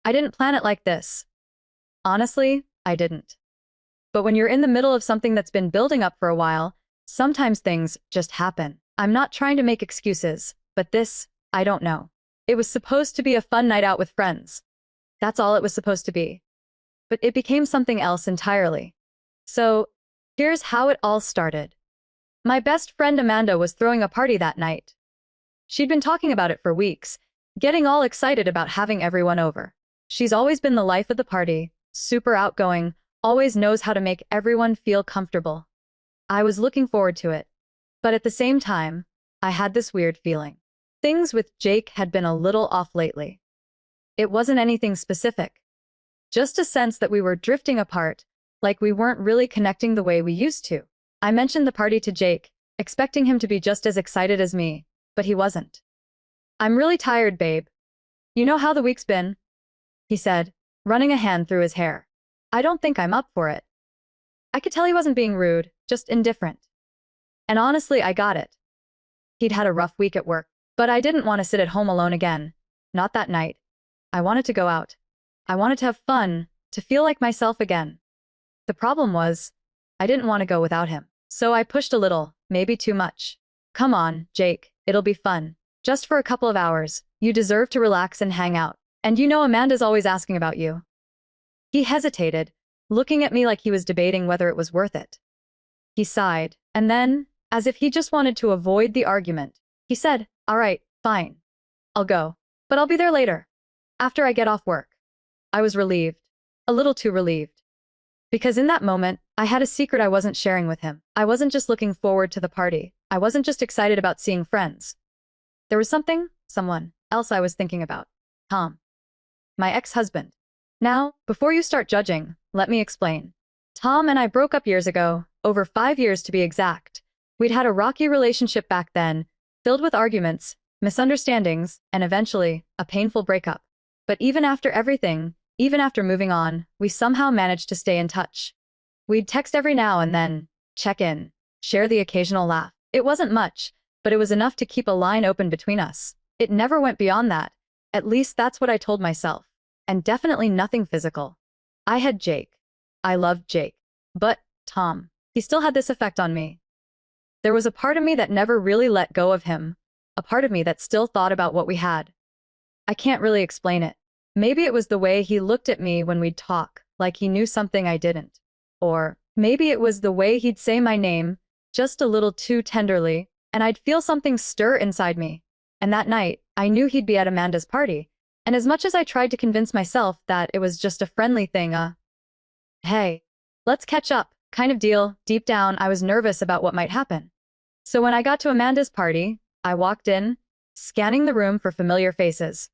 I didn't plan it like this. Honestly, I didn't. But when you're in the middle of something that's been building up for a while, sometimes things just happen. I'm not trying to make excuses, but this, I don't know. It was supposed to be a fun night out with friends. That's all it was supposed to be. But it became something else entirely. So, here's how it all started. My best friend Amanda was throwing a party that night. She'd been talking about it for weeks, getting all excited about having everyone over. She's always been the life of the party, super outgoing, always knows how to make everyone feel comfortable. I was looking forward to it. But at the same time, I had this weird feeling. Things with Jake had been a little off lately. It wasn't anything specific. Just a sense that we were drifting apart, like we weren't really connecting the way we used to. I mentioned the party to Jake, expecting him to be just as excited as me, but he wasn't. "I'm really tired, babe. You know how the week's been?" he said, running a hand through his hair. "I don't think I'm up for it." I could tell he wasn't being rude, just indifferent. And honestly, I got it. He'd had a rough week at work, but I didn't want to sit at home alone again. Not that night. I wanted to go out. I wanted to have fun, to feel like myself again. The problem was, I didn't want to go without him. So I pushed a little, maybe too much. "Come on, Jake, it'll be fun. Just for a couple of hours. You deserve to relax and hang out. And you know Amanda's always asking about you." He hesitated, looking at me like he was debating whether it was worth it. He sighed, and then, as if he just wanted to avoid the argument, he said, "All right, fine. I'll go. But I'll be there later. After I get off work." I was relieved. A little too relieved. Because in that moment, I had a secret I wasn't sharing with him. I wasn't just looking forward to the party. I wasn't just excited about seeing friends. There was someone else I was thinking about. Tom. My ex-husband. Now, before you start judging, let me explain. Tom and I broke up years ago, over 5 years to be exact. We'd had a rocky relationship back then, filled with arguments, misunderstandings, and eventually, a painful breakup. But even after everything, even after moving on, we somehow managed to stay in touch. We'd text every now and then, check in, share the occasional laugh. It wasn't much, but it was enough to keep a line open between us. It never went beyond that. At least that's what I told myself. And definitely nothing physical. I had Jake. I loved Jake. But Tom, he still had this effect on me. There was a part of me that never really let go of him. A part of me that still thought about what we had. I can't really explain it. Maybe it was the way he looked at me when we'd talk, like he knew something I didn't. Or maybe it was the way he'd say my name, just a little too tenderly, and I'd feel something stir inside me. And that night, I knew he'd be at Amanda's party. And as much as I tried to convince myself that it was just a friendly thing, hey, let's catch up, kind of deal, deep down, I was nervous about what might happen. So when I got to Amanda's party, I walked in, scanning the room for familiar faces.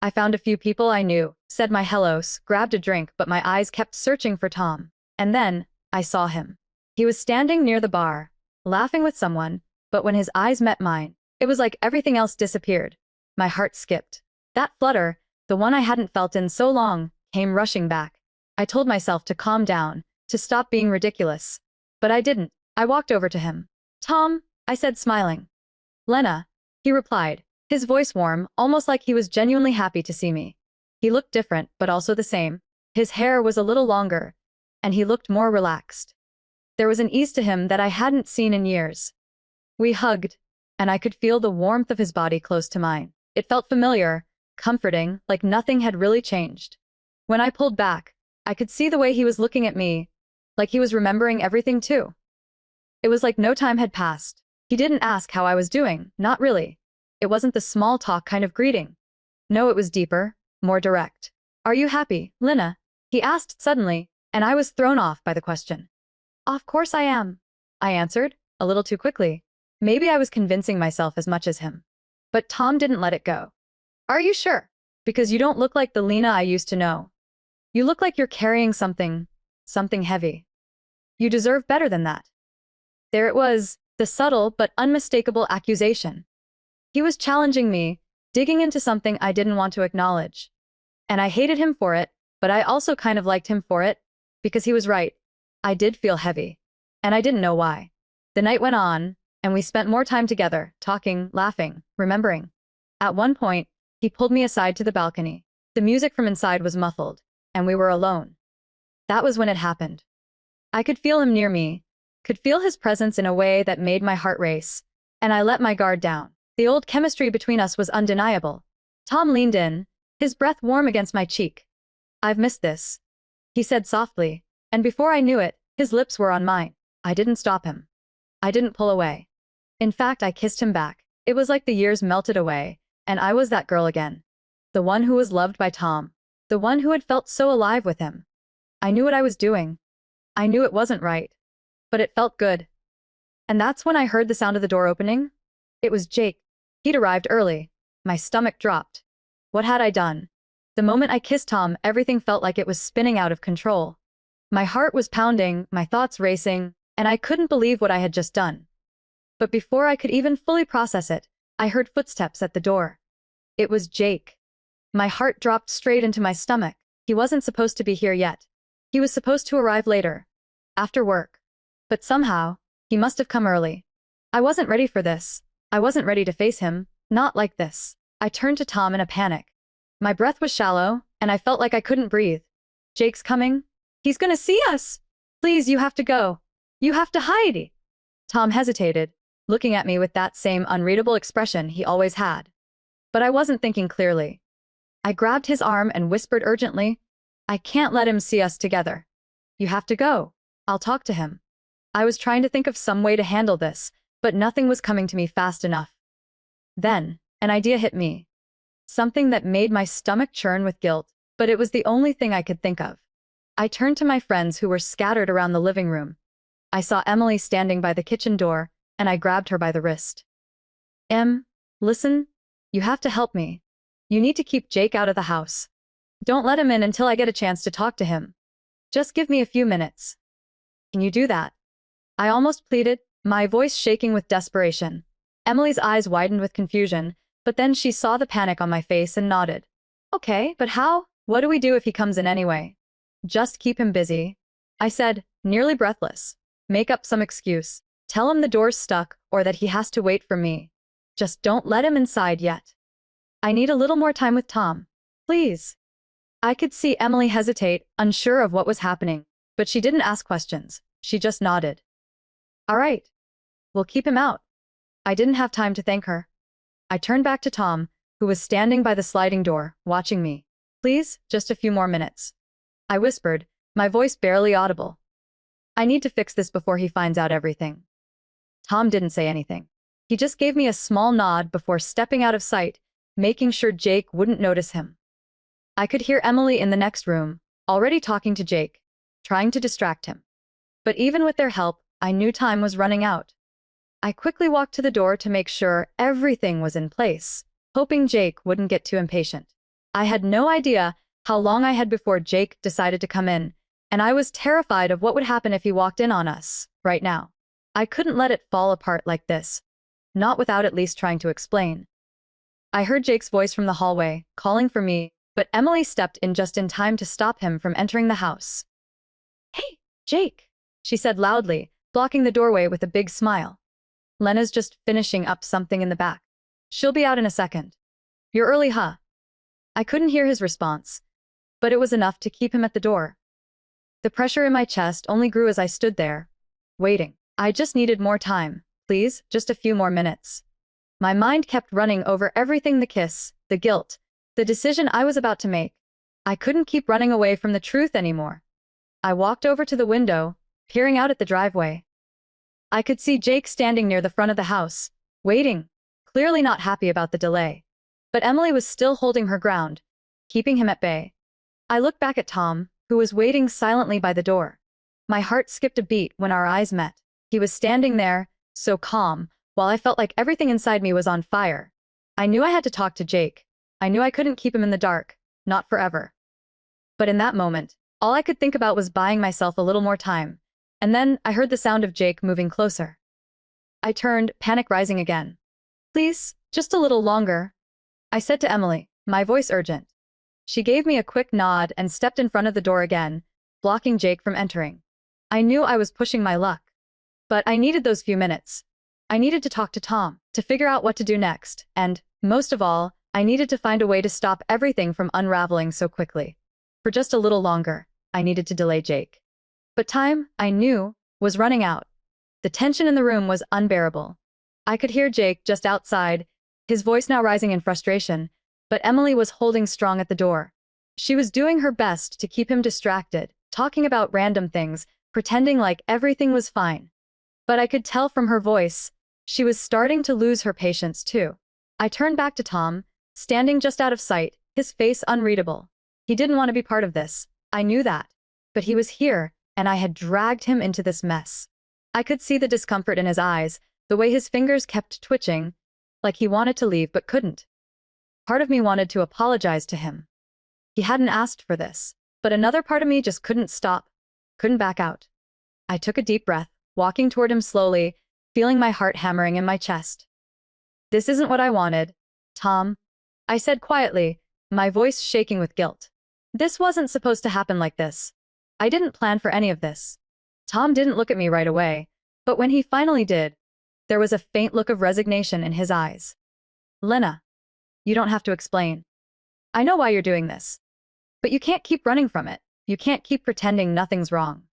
I found a few people I knew, said my hellos, grabbed a drink, but my eyes kept searching for Tom. And then, I saw him. He was standing near the bar, laughing with someone, but when his eyes met mine, it was like everything else disappeared. My heart skipped. That flutter, the one I hadn't felt in so long, came rushing back. I told myself to calm down, to stop being ridiculous. But I didn't. I walked over to him. "Tom," I said, smiling. "Lena," he replied, his voice warm, almost like he was genuinely happy to see me. He looked different, but also the same. His hair was a little longer, and he looked more relaxed. There was an ease to him that I hadn't seen in years. We hugged, and I could feel the warmth of his body close to mine. It felt familiar, comforting, like nothing had really changed. When I pulled back, I could see the way he was looking at me, like he was remembering everything too. It was like no time had passed. He didn't ask how I was doing, not really. It wasn't the small talk kind of greeting. No, it was deeper, more direct. "Are you happy, Lena?" he asked suddenly, and I was thrown off by the question. "Of course I am," I answered, a little too quickly. Maybe I was convincing myself as much as him. But Tom didn't let it go. "Are you sure? Because you don't look like the Lena I used to know. You look like you're carrying something heavy. You deserve better than that." There it was, the subtle but unmistakable accusation. He was challenging me, digging into something I didn't want to acknowledge. And I hated him for it, but I also kind of liked him for it, because he was right. I did feel heavy. And I didn't know why. The night went on, and we spent more time together, talking, laughing, remembering. At one point, he pulled me aside to the balcony. The music from inside was muffled, and we were alone. That was when it happened. I could feel him near me, could feel his presence in a way that made my heart race, and I let my guard down. The old chemistry between us was undeniable. Tom leaned in, his breath warm against my cheek. "I've missed this," he said softly, and before I knew it, his lips were on mine. I didn't stop him. I didn't pull away. In fact, I kissed him back. It was like the years melted away, and I was that girl again. The one who was loved by Tom. The one who had felt so alive with him. I knew what I was doing. I knew it wasn't right. But it felt good. And that's when I heard the sound of the door opening. It was Jake. He'd arrived early. My stomach dropped. What had I done? The moment I kissed Tom, everything felt like it was spinning out of control. My heart was pounding, my thoughts racing, and I couldn't believe what I had just done. But before I could even fully process it, I heard footsteps at the door. It was Jake. My heart dropped straight into my stomach. He wasn't supposed to be here yet. He was supposed to arrive later, after work. But somehow, he must have come early. I wasn't ready for this. I wasn't ready to face him, not like this. I turned to Tom in a panic. My breath was shallow, and I felt like I couldn't breathe. "Jake's coming. He's gonna see us. Please, you have to go. You have to hide." Tom hesitated, looking at me with that same unreadable expression he always had. But I wasn't thinking clearly. I grabbed his arm and whispered urgently, "I can't let him see us together. You have to go. I'll talk to him." I was trying to think of some way to handle this, but nothing was coming to me fast enough. Then, an idea hit me. Something that made my stomach churn with guilt, but it was the only thing I could think of. I turned to my friends who were scattered around the living room. I saw Emily standing by the kitchen door, and I grabbed her by the wrist. Listen, you have to help me. You need to keep Jake out of the house. Don't let him in until I get a chance to talk to him. Just give me a few minutes. Can you do that?" I almost pleaded, my voice shaking with desperation. Emily's eyes widened with confusion, but then she saw the panic on my face and nodded. "Okay, but how? What do we do if he comes in anyway?" "Just keep him busy," I said, nearly breathless. "Make up some excuse. Tell him the door's stuck or that he has to wait for me. Just don't let him inside yet. I need a little more time with Tom. Please." I could see Emily hesitate, unsure of what was happening, but she didn't ask questions. She just nodded. "All right. We'll keep him out." I didn't have time to thank her. I turned back to Tom, who was standing by the sliding door, watching me. "Please, just a few more minutes," I whispered, my voice barely audible. "I need to fix this before he finds out everything." Tom didn't say anything. He just gave me a small nod before stepping out of sight, making sure Jake wouldn't notice him. I could hear Emily in the next room, already talking to Jake, trying to distract him. But even with their help, I knew time was running out. I quickly walked to the door to make sure everything was in place, hoping Jake wouldn't get too impatient. I had no idea how long I had before Jake decided to come in, and I was terrified of what would happen if he walked in on us, right now. I couldn't let it fall apart like this, not without at least trying to explain. I heard Jake's voice from the hallway, calling for me, but Emily stepped in just in time to stop him from entering the house. "Hey, Jake," she said loudly, blocking the doorway with a big smile. "Lena's just finishing up something in the back. She'll be out in a second. You're early, huh?" I couldn't hear his response, but it was enough to keep him at the door. The pressure in my chest only grew as I stood there, waiting. I just needed more time, please, just a few more minutes. My mind kept running over everything: the kiss, the guilt, the decision I was about to make. I couldn't keep running away from the truth anymore. I walked over to the window, peering out at the driveway. I could see Jake standing near the front of the house, waiting, clearly not happy about the delay. But Emily was still holding her ground, keeping him at bay. I looked back at Tom, who was waiting silently by the door. My heart skipped a beat when our eyes met. He was standing there, so calm, while I felt like everything inside me was on fire. I knew I had to talk to Jake. I knew I couldn't keep him in the dark, not forever. But in that moment, all I could think about was buying myself a little more time. And then I heard the sound of Jake moving closer. I turned, panic rising again. "Please, just a little longer," I said to Emily, my voice urgent. She gave me a quick nod and stepped in front of the door again, blocking Jake from entering. I knew I was pushing my luck. But I needed those few minutes. I needed to talk to Tom, to figure out what to do next, and, most of all, I needed to find a way to stop everything from unraveling so quickly. For just a little longer, I needed to delay Jake. But time, I knew, was running out. The tension in the room was unbearable. I could hear Jake just outside, his voice now rising in frustration, but Emily was holding strong at the door. She was doing her best to keep him distracted, talking about random things, pretending like everything was fine. But I could tell from her voice, she was starting to lose her patience too. I turned back to Tom, standing just out of sight, his face unreadable. He didn't want to be part of this. I knew that. But he was here, and I had dragged him into this mess. I could see the discomfort in his eyes, the way his fingers kept twitching, like he wanted to leave but couldn't. Part of me wanted to apologize to him. He hadn't asked for this, but another part of me just couldn't stop, couldn't back out. I took a deep breath, walking toward him slowly, feeling my heart hammering in my chest. "This isn't what I wanted, Tom," I said quietly, my voice shaking with guilt. "This wasn't supposed to happen like this. I didn't plan for any of this." Tom didn't look at me right away, but when he finally did, there was a faint look of resignation in his eyes. "Lena, you don't have to explain. I know why you're doing this. But you can't keep running from it. You can't keep pretending nothing's wrong."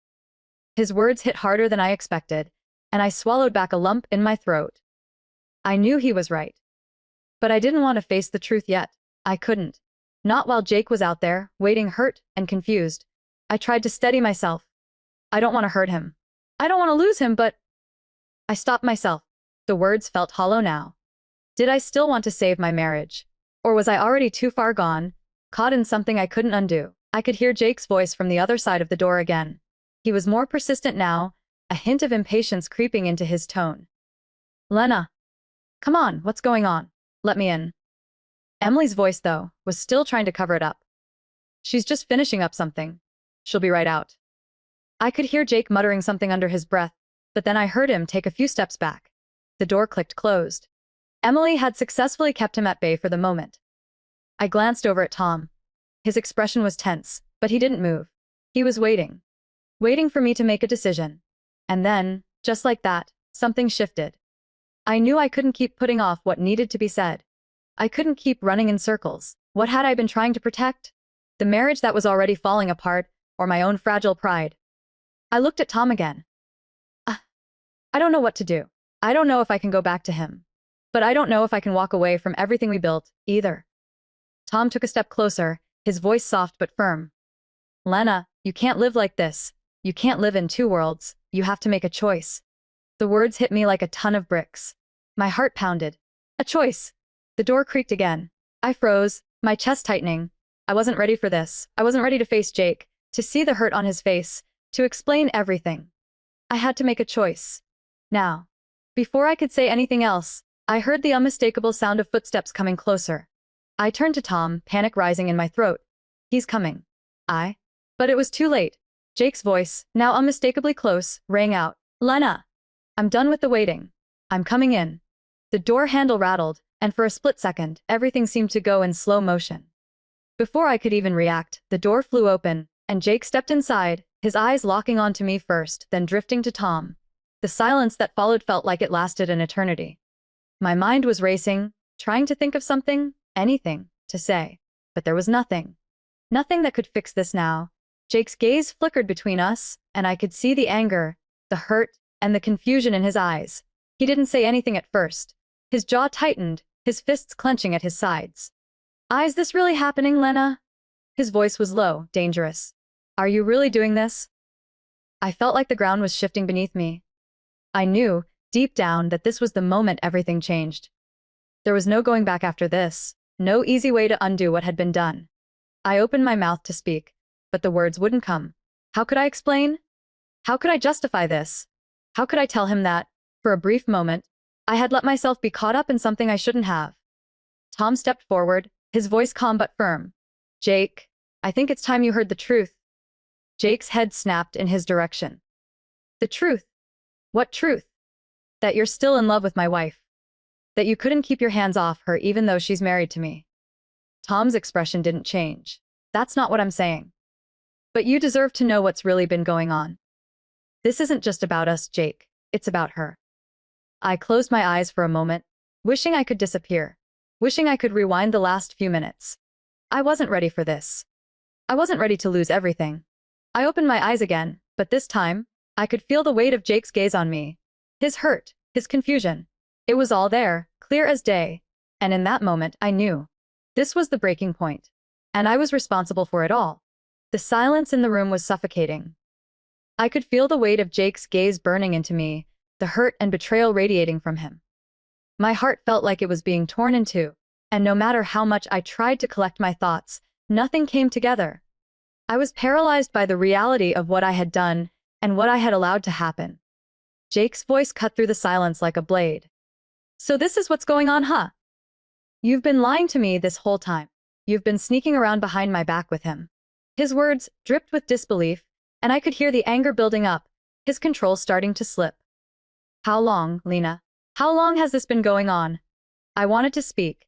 His words hit harder than I expected, and I swallowed back a lump in my throat. I knew he was right. But I didn't want to face the truth yet. I couldn't. Not while Jake was out there, waiting hurt and confused. I tried to steady myself. I don't want to hurt him. I don't want to lose him, but... I stopped myself. The words felt hollow now. Did I still want to save my marriage? Or was I already too far gone, caught in something I couldn't undo? I could hear Jake's voice from the other side of the door again. He was more persistent now, a hint of impatience creeping into his tone. "Lena, come on, what's going on? Let me in." Emily's voice, though, was still trying to cover it up. "She's just finishing up something. She'll be right out." I could hear Jake muttering something under his breath, but then I heard him take a few steps back. The door clicked closed. Emily had successfully kept him at bay for the moment. I glanced over at Tom. His expression was tense, but he didn't move. He was waiting. Waiting for me to make a decision. And then, just like that, something shifted. I knew I couldn't keep putting off what needed to be said. I couldn't keep running in circles. What had I been trying to protect? The marriage that was already falling apart, or my own fragile pride? I looked at Tom again. I don't know what to do. I don't know if I can go back to him. But I don't know if I can walk away from everything we built, either. Tom took a step closer, his voice soft but firm. "Lena, you can't live like this. You can't live in two worlds. You have to make a choice." The words hit me like a ton of bricks. My heart pounded. A choice. The door creaked again. I froze, my chest tightening. I wasn't ready for this. I wasn't ready to face Jake, to see the hurt on his face, to explain everything. I had to make a choice. Now. Before I could say anything else, I heard the unmistakable sound of footsteps coming closer. I turned to Tom, panic rising in my throat. "He's coming." But it was too late. Jake's voice, now unmistakably close, rang out. "Lena, I'm done with the waiting. I'm coming in." The door handle rattled, and for a split second, everything seemed to go in slow motion. Before I could even react, the door flew open, and Jake stepped inside, his eyes locking onto me first, then drifting to Tom. The silence that followed felt like it lasted an eternity. My mind was racing, trying to think of something, anything, to say. But there was nothing. Nothing that could fix this now. Jake's gaze flickered between us, and I could see the anger, the hurt, and the confusion in his eyes. He didn't say anything at first. His jaw tightened, his fists clenching at his sides. "Is this really happening, Lena?" His voice was low, dangerous. "Are you really doing this?" I felt like the ground was shifting beneath me. I knew, deep down, that this was the moment everything changed. There was no going back after this, no easy way to undo what had been done. I opened my mouth to speak, but the words wouldn't come. How could I explain? How could I justify this? How could I tell him that, for a brief moment, I had let myself be caught up in something I shouldn't have? Tom stepped forward, his voice calm but firm. "Jake, I think it's time you heard the truth." Jake's head snapped in his direction. "The truth? What truth?" "That you're still in love with my wife. That you couldn't keep your hands off her even though she's married to me." Tom's expression didn't change. "That's not what I'm saying. But you deserve to know what's really been going on. This isn't just about us, Jake. It's about her." I closed my eyes for a moment, wishing I could disappear. wishing I could rewind the last few minutes. I wasn't ready for this. I wasn't ready to lose everything. I opened my eyes again, but this time, I could feel the weight of Jake's gaze on me. His hurt, his confusion. It was all there, clear as day. And in that moment, I knew. This was the breaking point. And I was responsible for it all. The silence in the room was suffocating. I could feel the weight of Jake's gaze burning into me, the hurt and betrayal radiating from him. My heart felt like it was being torn in two, and no matter how much I tried to collect my thoughts, nothing came together. I was paralyzed by the reality of what I had done and what I had allowed to happen. Jake's voice cut through the silence like a blade. So this is what's going on, huh? You've been lying to me this whole time. You've been sneaking around behind my back with him. His words dripped with disbelief, and I could hear the anger building up, his control starting to slip. How long, Lena? How long has this been going on? I wanted to speak.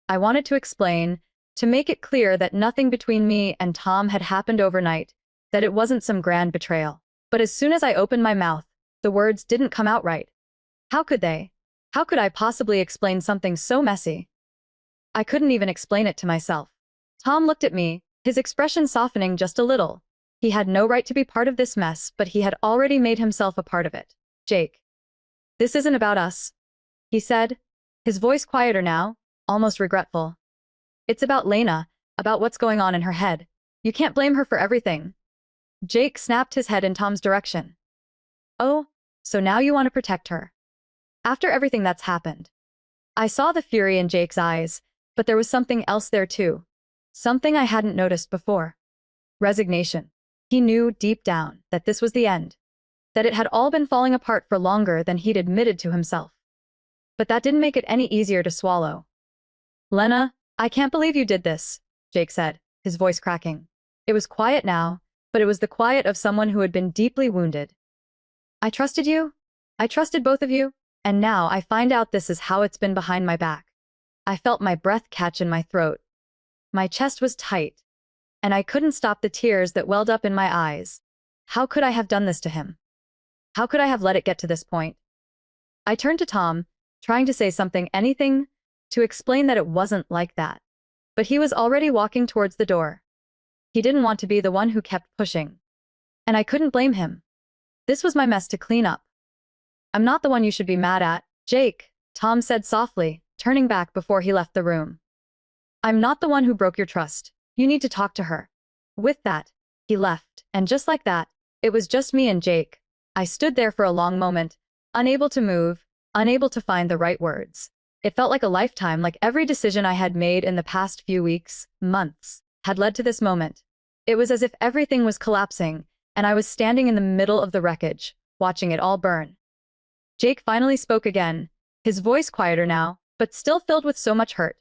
I wanted to explain, to make it clear that nothing between me and Tom had happened overnight, that it wasn't some grand betrayal. But as soon as I opened my mouth, the words didn't come out right. How could they? How could I possibly explain something so messy? I couldn't even explain it to myself. Tom looked at me, his expression softening just a little. He had no right to be part of this mess, but he had already made himself a part of it. Jake. This isn't about us, he said, his voice quieter now, almost regretful. It's about Lena, about what's going on in her head. You can't blame her for everything. Jake snapped his head in Tom's direction. Oh, so now you want to protect her. After everything that's happened. I saw the fury in Jake's eyes, but there was something else there too. Something I hadn't noticed before. Resignation. He knew deep down that this was the end. That it had all been falling apart for longer than he'd admitted to himself. But that didn't make it any easier to swallow. Lena, I can't believe you did this, Jake said, his voice cracking. It was quiet now, but it was the quiet of someone who had been deeply wounded. I trusted you. I trusted both of you, and now I find out this is how it's been behind my back. I felt my breath catch in my throat. My chest was tight, and I couldn't stop the tears that welled up in my eyes. How could I have done this to him? How could I have let it get to this point? I turned to Tom, trying to say something, anything, to explain that it wasn't like that. But he was already walking towards the door. He didn't want to be the one who kept pushing. And I couldn't blame him. This was my mess to clean up. I'm not the one you should be mad at, Jake, Tom said softly, turning back before he left the room. I'm not the one who broke your trust. You need to talk to her. With that, he left, and just like that, it was just me and Jake. I stood there for a long moment, unable to move, unable to find the right words. It felt like a lifetime, like every decision I had made in the past few weeks, months, had led to this moment. It was as if everything was collapsing, and I was standing in the middle of the wreckage, watching it all burn. Jake finally spoke again, his voice quieter now, but still filled with so much hurt.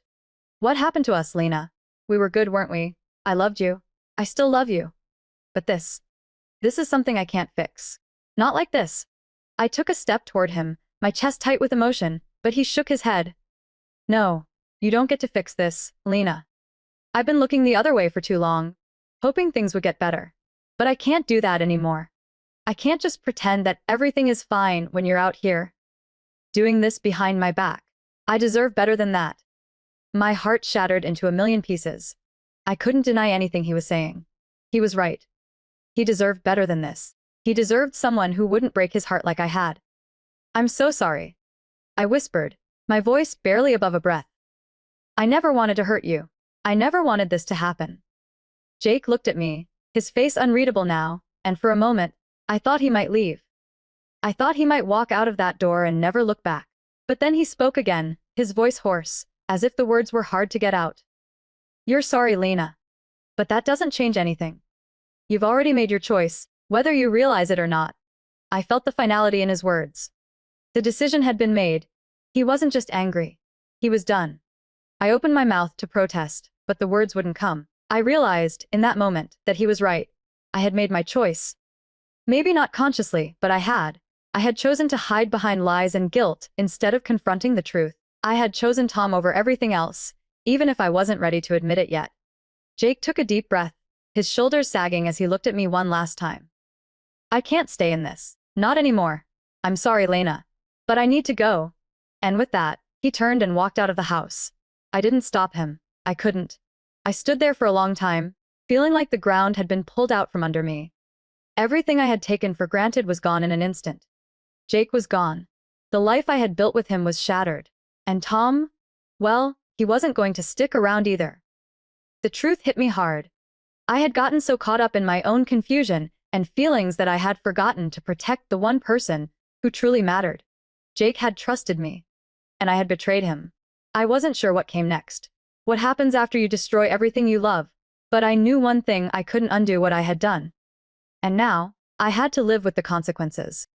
What happened to us, Lena? We were good, weren't we? I loved you. I still love you. But this is something I can't fix. Not like this. I took a step toward him, my chest tight with emotion, but he shook his head. No, you don't get to fix this, Lena. I've been looking the other way for too long, hoping things would get better. But I can't do that anymore. I can't just pretend that everything is fine when you're out here doing this behind my back. I deserve better than that. My heart shattered into a million pieces. I couldn't deny anything he was saying. He was right. He deserved better than this. He deserved someone who wouldn't break his heart like I had. I'm so sorry, I whispered, my voice barely above a breath. I never wanted to hurt you. I never wanted this to happen. Jake looked at me, his face unreadable now, and for a moment, I thought he might leave. I thought he might walk out of that door and never look back. But then he spoke again, his voice hoarse, as if the words were hard to get out. You're sorry, Lena. But that doesn't change anything. You've already made your choice, whether you realize it or not. I felt the finality in his words. The decision had been made. He wasn't just angry. He was done. I opened my mouth to protest, but the words wouldn't come. I realized, in that moment, that he was right. I had made my choice. Maybe not consciously, but I had. I had chosen to hide behind lies and guilt instead of confronting the truth. I had chosen Tom over everything else, even if I wasn't ready to admit it yet. Jake took a deep breath, his shoulders sagging as he looked at me one last time. I can't stay in this. Not anymore. I'm sorry, Lena. But I need to go. And with that, he turned and walked out of the house. I didn't stop him. I couldn't. I stood there for a long time, feeling like the ground had been pulled out from under me. Everything I had taken for granted was gone in an instant. Jake was gone. The life I had built with him was shattered. And Tom, well, he wasn't going to stick around either. The truth hit me hard. I had gotten so caught up in my own confusion and feelings that I had forgotten to protect the one person who truly mattered. Jake had trusted me, and I had betrayed him. I wasn't sure what came next. What happens after you destroy everything you love? But I knew one thing: I couldn't undo what I had done. And now, I had to live with the consequences.